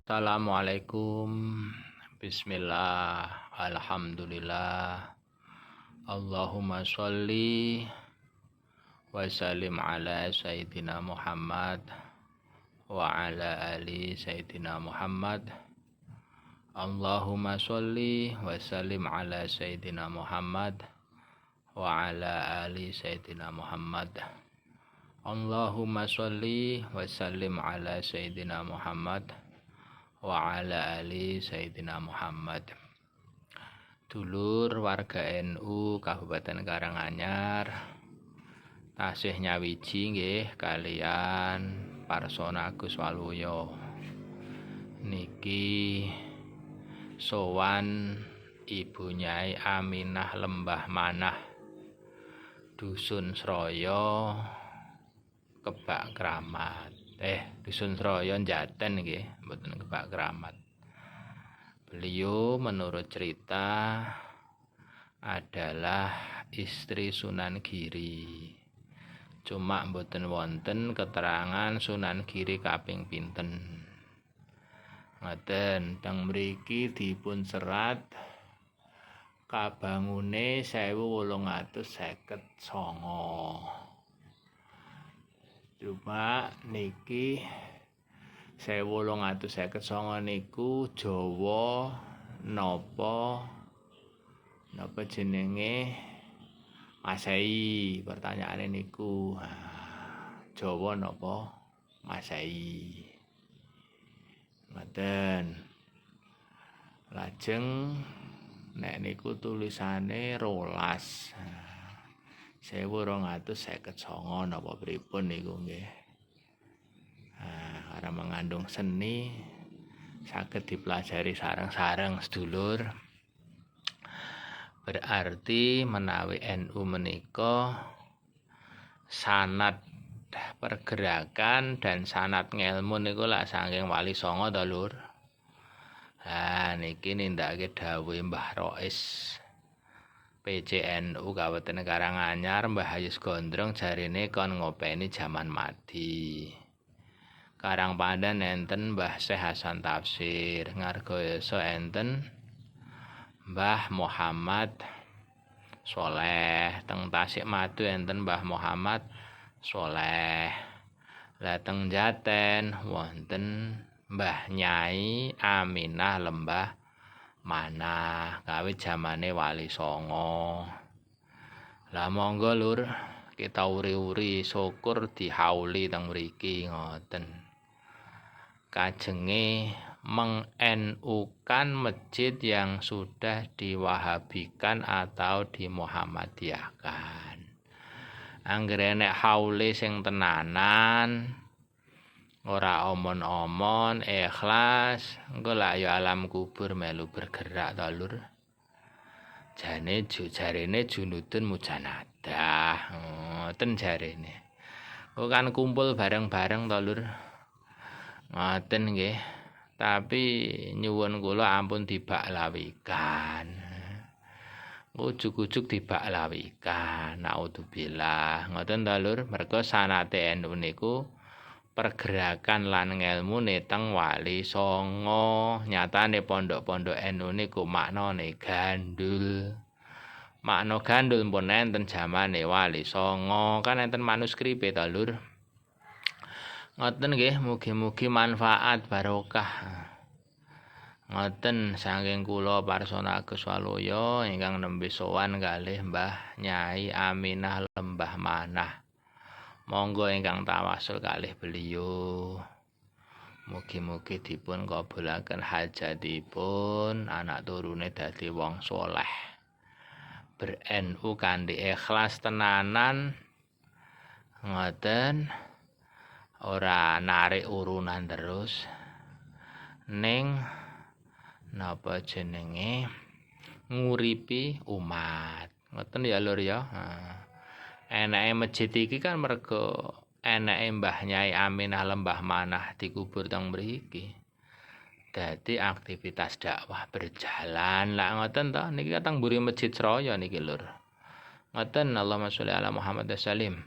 Assalamualaikum. Bismillah. Alhamdulillah. Allahumma sholli wa sallim ala Sayyidina Muhammad wa ala ali Sayyidina Muhammad. Allahumma sholli wa sallim ala Sayyidina Muhammad wa ala ali Sayyidina Muhammad. Allahumma sholli wa sallim ala Sayyidina Muhammad wa ala ali Sayyidina Muhammad. Dulur warga NU Kabupaten Karanganyar tasih nyawiji nggih kalian Parsona Agus Waluyo niki sowan Ibu Nyai Aminah Lembah Manah Dusun Sroyo Kebak Kramat. Dusun Sroyo Jaten nggih, mboten Kebak Kramat. Beliau menurut cerita adalah istri Sunan Giri. Cuma mboten wonten keterangan Sunan Giri kaping pinten. Ngoten, teng mriki dipun serat kabangune 1859. Cuma niki 1859 niku Jawa napa jenenge Masehi, pertanyaane niku. Jawa napa Masehi. Ngoten. Lajeng nek niku tulisane 12. 1259 napa pripun niku nggih. Karena mengandung seni saged dipelajari sareng-sareng sedulur. Berarti menawi NU menika sanad pergerakan dan sanad ngelmu niku lak saking Wali Songo to, Lur. Niki nindakake dawuh Mbah Rois PCNU Kabupaten Karanganyar, Mbah Hayus Gondrong jarine kon ngopeni jaman madi. Karang Pandan enten Mbah Syekh Hasan Tafsir, Ngargoyoso enten Mbah Muhammad Soleh, teng Tasikmadu enten Mbah Muhammad Soleh. Lah teng Jaten wonten Mbah Nyai Aminah Lembah Manah kawit jamane Wali Songo. Lah monggo Lur, kita uri-uri syukur dihauli teng mriki ngoten. Kajenge meng-NU-kan masjid yang sudah diwahabikan atau dimuhammadiyahkan. Anggere nek haule sing tenanan, ora omon-omon, ikhlas, engko lak ya alam kubur melu bergerak to, Lur. Jarene junudun mujanadah. Ngoten jarene. Kok kan kumpul bareng-bareng to, Lur. Ngoten nggih. Tapi nyuwun kula ampun dibaklawikan. Ujug-ujug dibaklawikan. Naudzubillah. Ngoten to, Lur. Merga sanate NU niku pergerakan lan ngelmune teng Wali Songo. Nyatane pondok-pondok NU niku maknane gandul. Makna gandul pun enten jamane Wali Songo. Kan enten manuskripe to, Lur. Ngoten nggih, mugi-mugi manfaat barokah. Ngoten saking kula Parsona Agus Waluyo ingkang nembe sowan kalih Mbah Nyai Aminah Lembah Manah. Monggo ingkang tawasul kalih beliau. Mugi-mugi dipun kabulaken hajatipun, anak turune dadi wong soleh. Ber-NU kanthi ikhlas tenanan. Ngoten. Ora narik urunan terus. Ning napa jenenge nguripi umat. Ngoten ya, Lur ya. Enake masjid iki kan mergo enake Mbah Nyai Aminah Lembah Manah dikubur teng mriki. Dadi aktivitas dakwah berjalan. Lah ngoten to, niki kateng mburi Masjid Sroyo niki, Lur. Ngoten, Allahumma sholli ala Muhammad wa sallim.